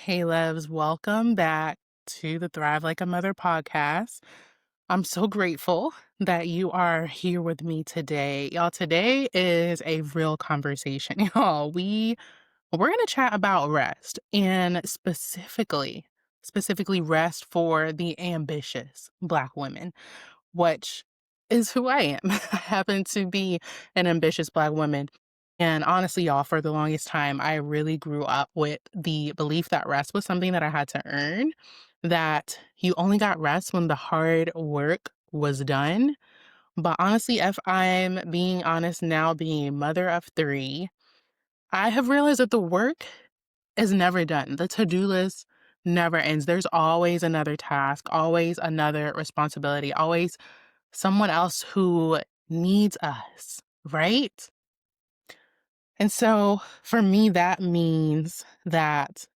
Hey, loves, welcome back to the Thrive Like a Mother podcast. I'm so grateful that you are here with me today. Y'all, today is a real conversation. Y'all, we're going to chat about rest and specifically rest for the ambitious Black women, which is who I am. I happen to be an ambitious Black woman. And honestly, y'all, for the longest time, I really grew up with the belief that rest was something that I had to earn, that you only got rest when the hard work was done. But honestly, if I'm being honest now, being a mother of three, I have realized that the work is never done. The to-do list never ends. There's always another task, always another responsibility, always someone else who needs us, right? And so for me, that means that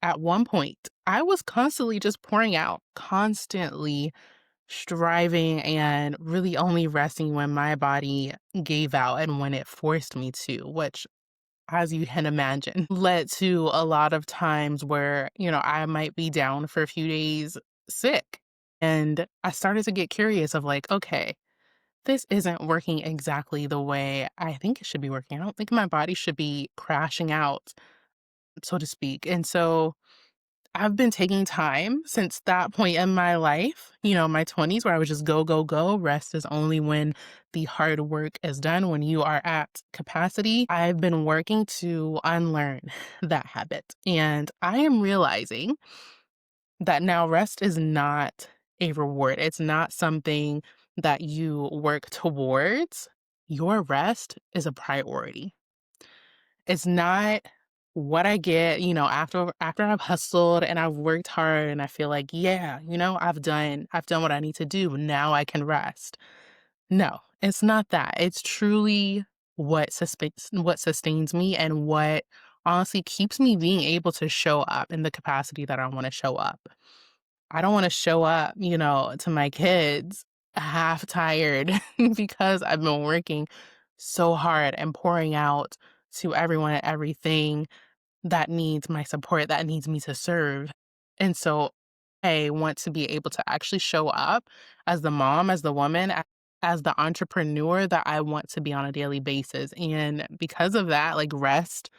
at one point, I was constantly just pouring out, constantly striving and really only resting when my body gave out and when it forced me to, which, as you can imagine, led to a lot of times where, I might be down for a few days sick. And I started to get curious of like, okay, this isn't working exactly the way I think it should be working. I don't think my body should be crashing out, so to speak. And so I've been taking time since that point in my life, my 20s, where I was just go, go, go. Rest is only when the hard work is done, when you are at capacity. I've been working to unlearn that habit. And I am realizing that now rest is not a reward. It's not something that you work towards. Your rest is a priority. It's not what I get, after I've hustled and I've worked hard and I feel like, yeah, I've done what I need to do. Now I can rest. No, it's not that. It's truly what sustains me and what honestly keeps me being able to show up in the capacity that I want to show up. I don't wanna show up, to my kids half tired because I've been working so hard and pouring out to everyone and everything that needs my support, that needs me to serve. And so I want to be able to actually show up as the mom, as the woman, as the entrepreneur that I want to be on a daily basis. And because of that, like rest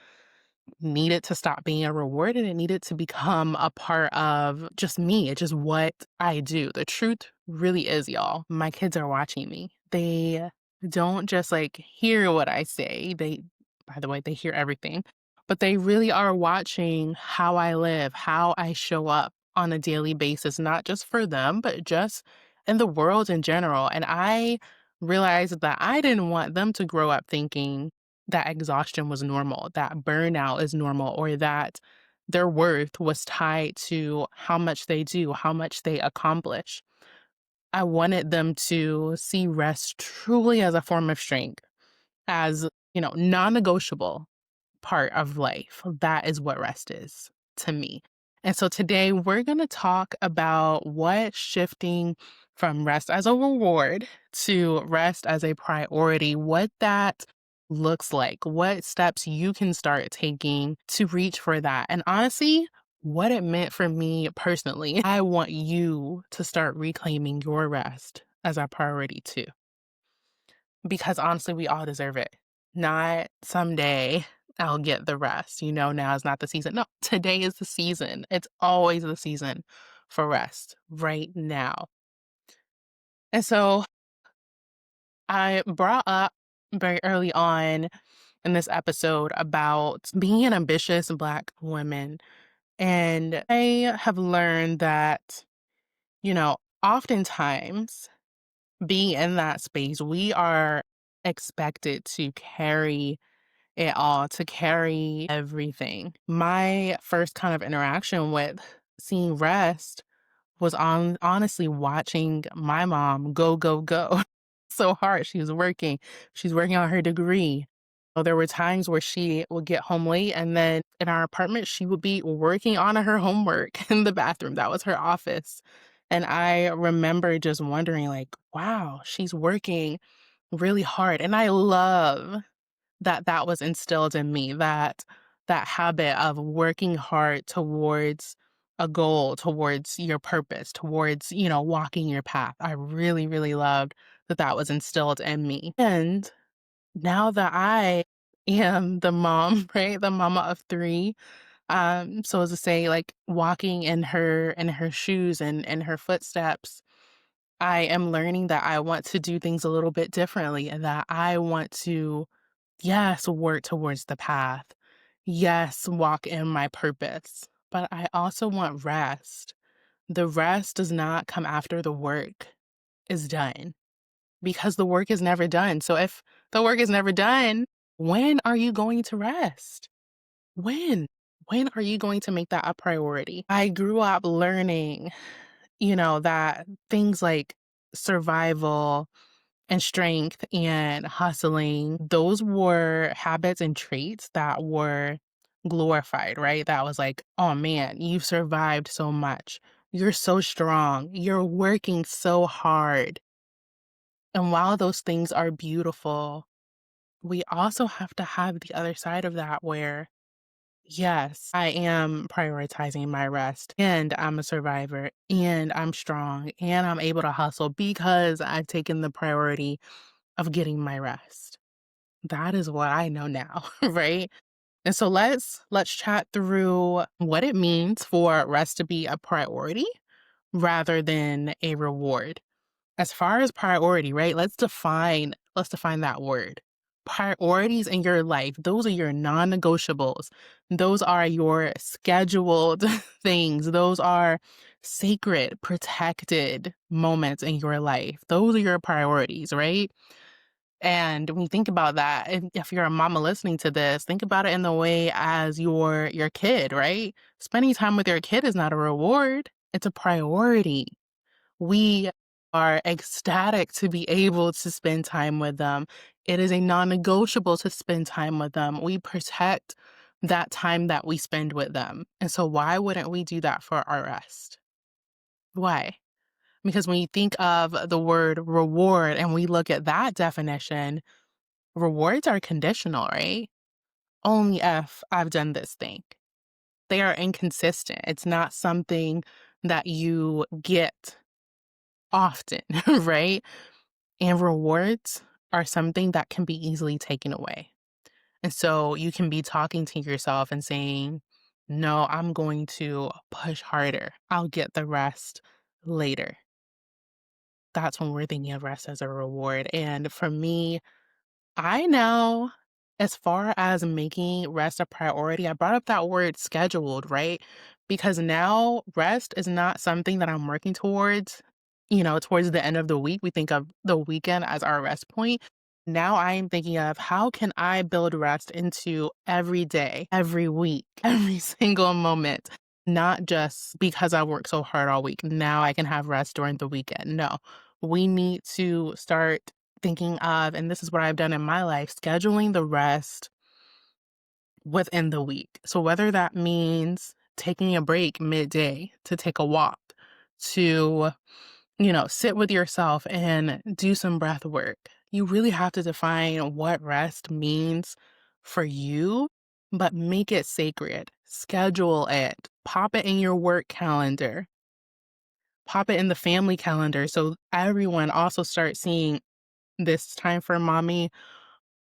needed to stop being a reward and it needed to become a part of just me. It's just what I do. The truth really is, y'all, my kids are watching me. They don't just like hear what I say. By the way, they hear everything, but they really are watching how I live, how I show up on a daily basis, not just for them, but just in the world in general. And I realized that I didn't want them to grow up thinking that exhaustion was normal, that burnout is normal, or that their worth was tied to how much they do, how much they accomplish. I wanted them to see rest truly as a form of strength, as, non negotiable part of life. That is what rest is to me. And so today we're going to talk about what shifting from rest as a reward to rest as a priority, what that looks like, what steps you can start taking to reach for that. And honestly, what it meant for me personally. I want you to start reclaiming your rest as a priority too, because honestly, we all deserve it. Not someday I'll get the rest. Now is not the season. No, today is the season. It's always the season for rest right now. And so I brought up very early on in this episode about being an ambitious Black woman. And I have learned that, oftentimes being in that space, we are expected to carry it all, to carry everything. My first kind of interaction with seeing rest was on honestly watching my mom go, go, go so hard. She's working on her degree. So there were times where she would get home late and then in our apartment, she would be working on her homework in the bathroom. That was her office. And I remember just wondering, like, wow, she's working really hard. And I love that was instilled in me, that that habit of working hard towards a goal, towards your purpose, towards, walking your path. I really, really loved that that was instilled in me. And now that I am the mom, right? The mama of 3, so as to say, like, walking in her shoes and in her footsteps, I am learning that I want to do things a little bit differently and that I want to, yes, work towards the path. Yes, walk in my purpose. But I also want rest. The rest does not come after the work is done because the work is never done. So if the work is never done, when are you going to rest? When? When are you going to make that a priority? I grew up learning, that things like survival and strength and hustling, those were habits and traits that were glorified, right? That was like, oh man, you've survived so much. You're so strong. You're working so hard. And while those things are beautiful, we also have to have the other side of that where, yes, I am prioritizing my rest and I'm a survivor and I'm strong and I'm able to hustle because I've taken the priority of getting my rest. That is what I know now, right? And so let's chat through what it means for rest to be a priority rather than a reward. As far as priority, right? Let's define that word. Priorities in your life, those are your non-negotiables. Those are your scheduled things. Those are sacred, protected moments in your life. Those are your priorities, right? And when you think about that, if you're a mama listening to this, think about it in the way as your kid, right? Spending time with your kid is not a reward, it's a priority. We are ecstatic to be able to spend time with them. It is a non-negotiable to spend time with them. We protect that time that we spend with them. And so why wouldn't we do that for our rest? Why? Because when you think of the word reward and we look at that definition, rewards are conditional, right? Only if I've done this thing. They are inconsistent. It's not something that you get often, right? And rewards are something that can be easily taken away. And so you can be talking to yourself and saying, no, I'm going to push harder. I'll get the rest later. That's when we're thinking of rest as a reward. And for me, I know as far as making rest a priority, I brought up that word scheduled, right? Because now rest is not something that I'm working towards, towards the end of the week. We think of the weekend as our rest point. Now I am thinking of how can I build rest into every day, every week, every single moment, not just because I work so hard all week. Now I can have rest during the weekend. No, we need to start thinking of, and this is what I've done in my life, scheduling the rest within the week. So whether that means taking a break midday to take a walk, to, sit with yourself and do some breath work. You really have to define what rest means for you, but make it sacred. Schedule it. Pop it in your work calendar. Pop it in the family calendar so everyone also starts seeing this time for mommy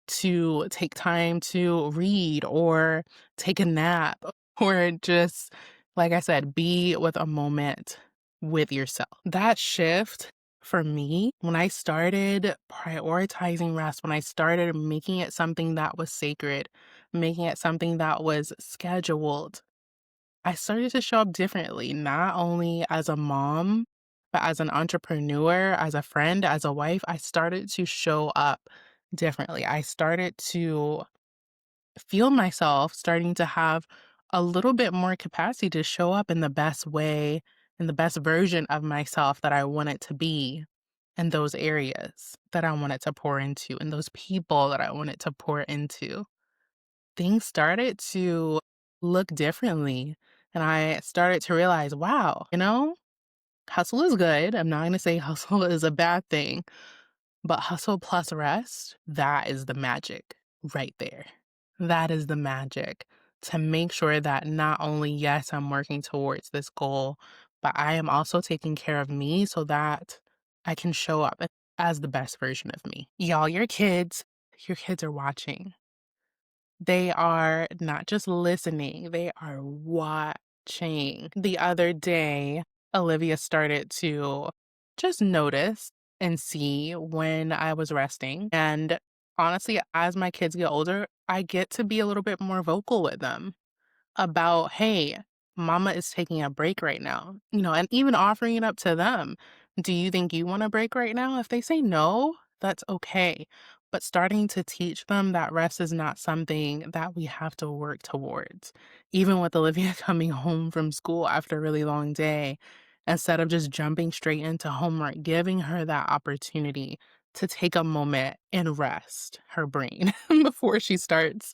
to take time to read or take a nap or just, like I said, be with a moment with yourself. That shift for me, when I started prioritizing rest, when I started making it something that was sacred, making it something that was scheduled, I started to show up differently, not only as a mom, but as an entrepreneur, as a friend, as a wife. I started to show up differently. I started to feel myself starting to have a little bit more capacity to show up in the best way, in the best version of myself that I wanted to be in those areas that I wanted to pour into, and those people that I wanted to pour into. Things started to look differently. And I started to realize, wow, hustle is good. I'm not going to say hustle is a bad thing, but hustle plus rest, that is the magic right there. That is the magic to make sure that not only, yes, I'm working towards this goal, but I am also taking care of me so that I can show up as the best version of me. Y'all, your kids are watching. They are not just listening, they are watching. The other day, Olivia started to just notice and see when I was resting. And honestly, as my kids get older, I get to be a little bit more vocal with them about, "Hey, mama is taking a break right now," and even offering it up to them. "Do you think you want a break right now?" If they say no, that's okay. But starting to teach them that rest is not something that we have to work towards. Even with Olivia coming home from school after a really long day, instead of just jumping straight into homework, giving her that opportunity to take a moment and rest her brain before she starts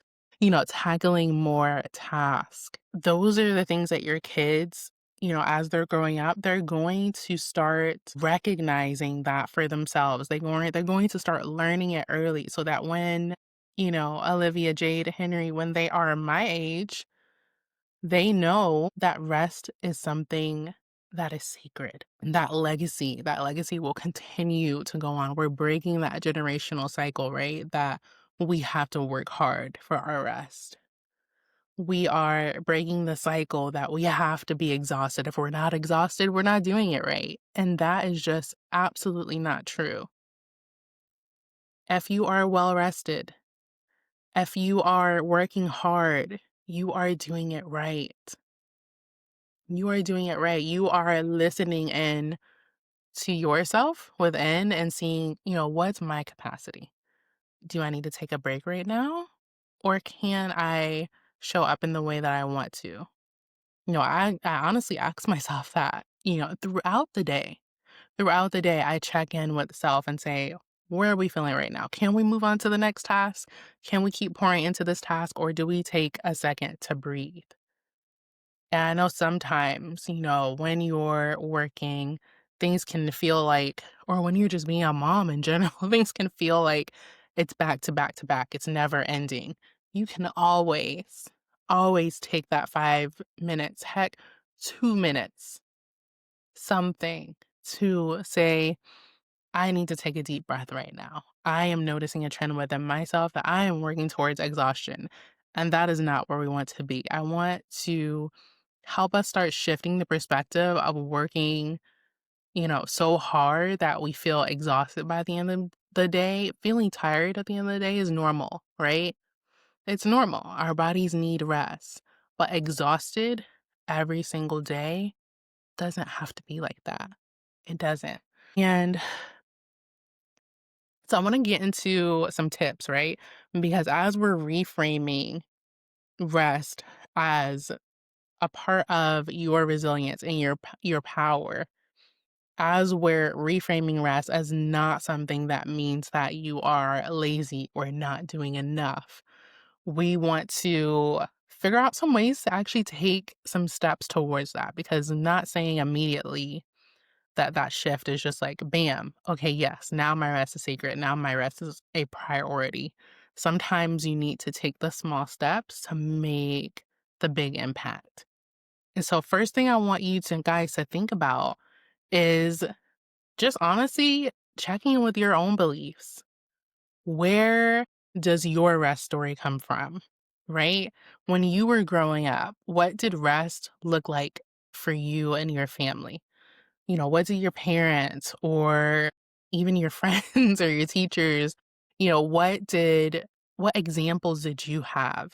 tackling more tasks. Those are the things that your kids, as they're growing up, they're going to start recognizing that for themselves. They're going to start learning it early so that when, Olivia, Jade, Henry, when they are my age, they know that rest is something that is sacred. And that legacy will continue to go on. We're breaking that generational cycle, right? That we have to work hard for our rest. We are breaking the cycle that we have to be exhausted. If we're not exhausted, we're not doing it right. And that is just absolutely not true. If you are well rested, if you are working hard, you are doing it right. You are doing it right. You are listening in to yourself within and seeing, what's my capacity? Do I need to take a break right now? Or can I show up in the way that I want to? I honestly ask myself that, throughout the day. Throughout the day, I check in with self and say, where are we feeling right now? Can we move on to the next task? Can we keep pouring into this task? Or do we take a second to breathe? And I know sometimes, when you're working, things can feel like, or when you're just being a mom in general, things can feel like it's back to back to back. It's never ending. You can always take that 5 minutes, heck, 2 minutes, something to say, I need to take a deep breath right now. I am noticing a trend within myself that I am working towards exhaustion. And that is not where we want to be. I want to help us start shifting the perspective of working, so hard that we feel exhausted by the end of the day. Feeling tired at the end of the day is normal, right? It's normal. Our bodies need rest. But exhausted every single day doesn't have to be like that. It doesn't. And so I want to get into some tips, right? Because as we're reframing rest as a part of your resilience and your power, as we're reframing rest as not something that means that you are lazy or not doing enough, we want to figure out some ways to actually take some steps towards that, because not saying immediately that shift is just like bam, okay, yes, now my rest is sacred, now my rest is a priority. Sometimes you need to take the small steps to make the big impact. And so first thing I want you to guys to think about is just honestly checking in with your own beliefs. Where does your rest story come from? Right? When you were growing up, what did rest look like for you and your family? What did your parents or even your friends or your teachers, what examples did you have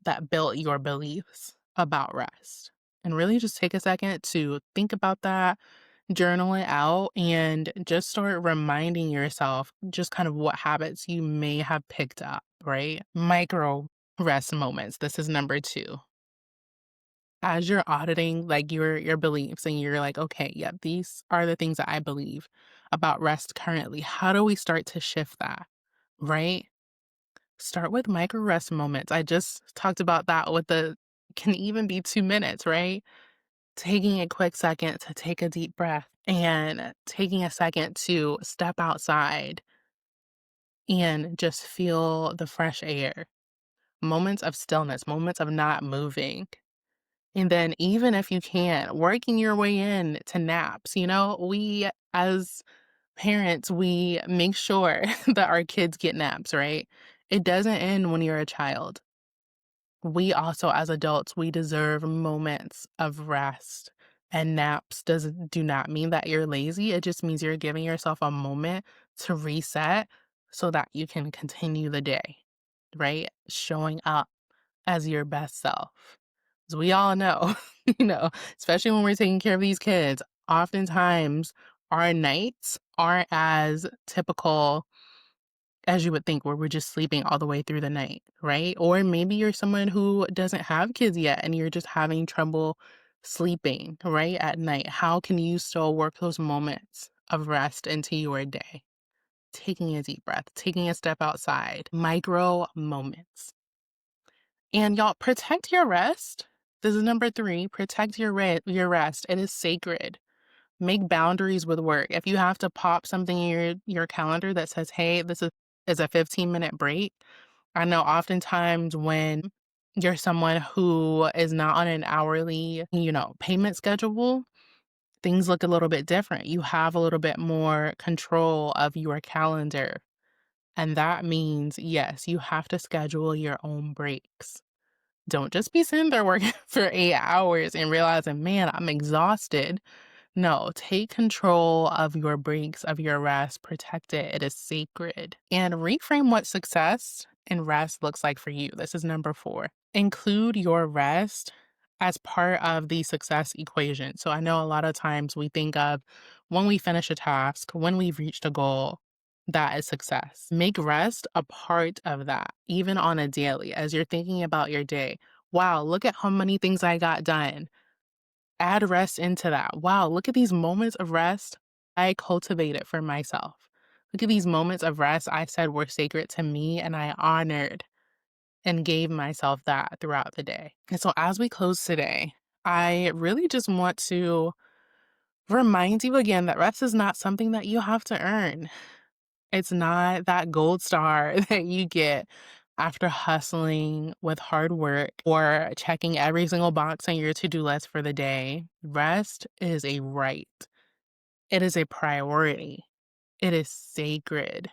that built your beliefs about rest? And really just take a second to think about that, journal it out, and just start reminding yourself just kind of what habits you may have picked up, right? Micro rest moments. This is number two. As you're auditing like your beliefs and you're like, okay, yeah, these are the things that I believe about rest currently. How do we start to shift that? Right? Start with micro rest moments. I just talked about that with the can even be 2 minutes, right? Taking a quick second to take a deep breath and taking a second to step outside and just feel the fresh air. moments of stillness, moments of not moving. And then even if you can't, working your way in to naps, we as parents, we make sure that our kids get naps, right? It doesn't end when you're a child. We also, as adults, we deserve moments of rest. And naps do not mean that you're lazy. It just means you're giving yourself a moment to reset so that you can continue the day, right? Showing up as your best self. As we all know, especially when we're taking care of these kids, oftentimes our nights aren't as typical as you would think, where we're just sleeping all the way through the night, right? Or maybe you're someone who doesn't have kids yet and you're just having trouble sleeping, right, at night. How can you still work those moments of rest into your day? Taking a deep breath, taking a step outside, micro moments. And y'all, protect your rest. This is number 3. Protect your rest. It is sacred. Make boundaries with work. If you have to pop something in your calendar that says, "Hey, this is a 15-minute break." I know oftentimes when you're someone who is not on an hourly, payment schedule, things look a little bit different. You have a little bit more control of your calendar. And that means, yes, you have to schedule your own breaks. Don't just be sitting there working for 8 hours and realizing, man, I'm exhausted. No, take control of your breaks, of your rest, protect it. It is sacred. And reframe what success and rest looks like for you. This is number 4. Include your rest as part of the success equation. So I know a lot of times we think of when we finish a task, when we've reached a goal, that is success. Make rest a part of that, even on a daily, as you're thinking about your day. Wow, look at how many things I got done. Add rest into that. Wow, look at these moments of rest I cultivated for myself. Look at these moments of rest I said were sacred to me and I honored and gave myself that throughout the day. And so as we close today, I really just want to remind you again that rest is not something that you have to earn. It's not that gold star that you get after hustling with hard work or checking every single box on your to-do list for the day. Rest is a right. It is a priority. It is sacred.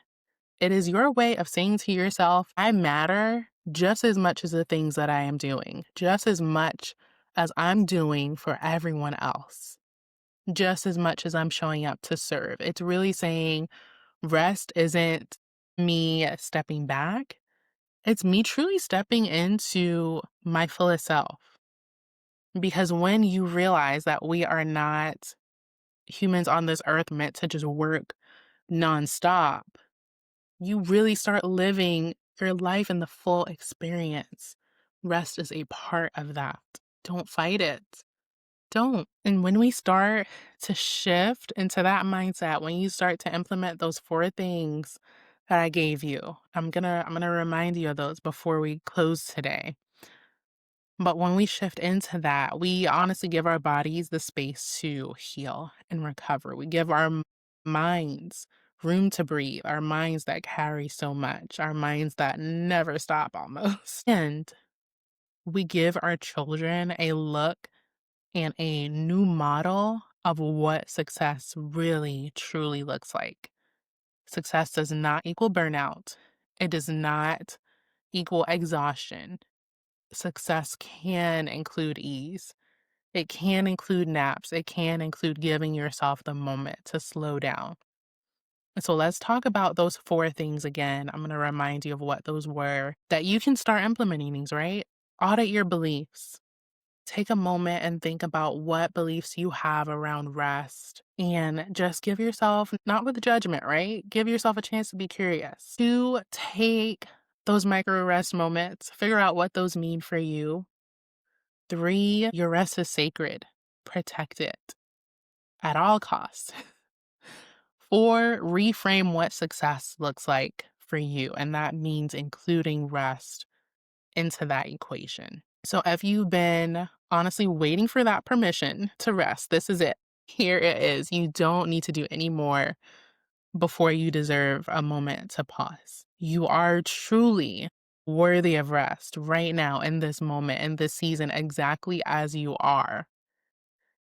It is your way of saying to yourself, I matter just as much as the things that I am doing, just as much as I'm doing for everyone else, just as much as I'm showing up to serve. It's really saying, rest isn't me stepping back. It's me truly stepping into my fullest self. Because when you realize that we are not humans on this earth meant to just work nonstop, you really start living your life in the full experience. Rest is a part of that. Don't fight it. Don't. And when we start to shift into that mindset, when you start to implement those 4 things that I gave you, I'm going to remind you of those before we close today. But when we shift into that, we honestly give our bodies the space to heal and recover. We give our minds room to breathe, our minds that carry so much, our minds that never stop almost. And we give our children a look and a new model of what success really, truly looks like. Success does not equal burnout. It does not equal exhaustion. Success can include ease. It can include naps. It can include giving yourself the moment to slow down. So let's talk about those 4 things again. I'm going to remind you of what those were that you can start implementing these, right? Audit your beliefs. Take a moment and think about what beliefs you have around rest and just give yourself, not with judgment, right? Give yourself a chance to be curious. 2, take those micro rest moments, figure out what those mean for you. 3, your rest is sacred. Protect it at all costs. 4, reframe what success looks like for you. And that means including rest into that equation. So if you've been honestly waiting for that permission to rest, this is it. Here it is. You don't need to do any more before you deserve a moment to pause. You are truly worthy of rest right now in this moment, in this season, exactly as you are.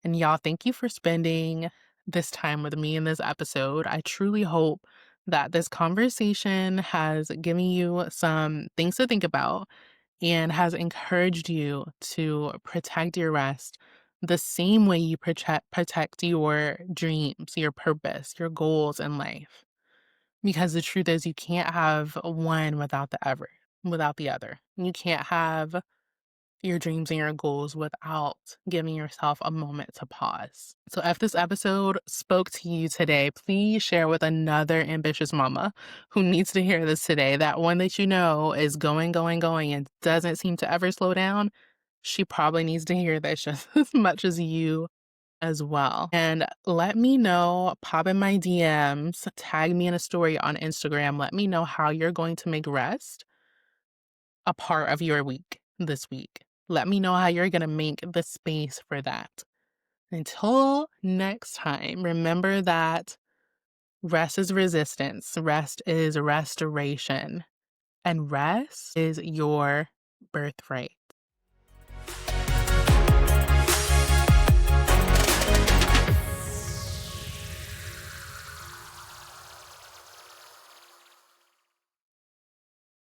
And y'all, thank you for spending this time with me in this episode. I truly hope that this conversation has given you some things to think about and has encouraged you to protect your rest the same way you protect your dreams, your purpose, your goals in life. Because the truth is you can't have one without the other. You can't have your dreams and your goals without giving yourself a moment to pause. So, if this episode spoke to you today, please share with another ambitious mama who needs to hear this today. That one that you know is going, going, going and doesn't seem to ever slow down. She probably needs to hear this just as much as you as well. And let me know, pop in my DMs, tag me in a story on Instagram. Let me know how you're going to make rest a part of your week this week. Let me know how you're going to make the space for that. Until next time, remember that rest is resistance, rest is restoration, and rest is your birthright.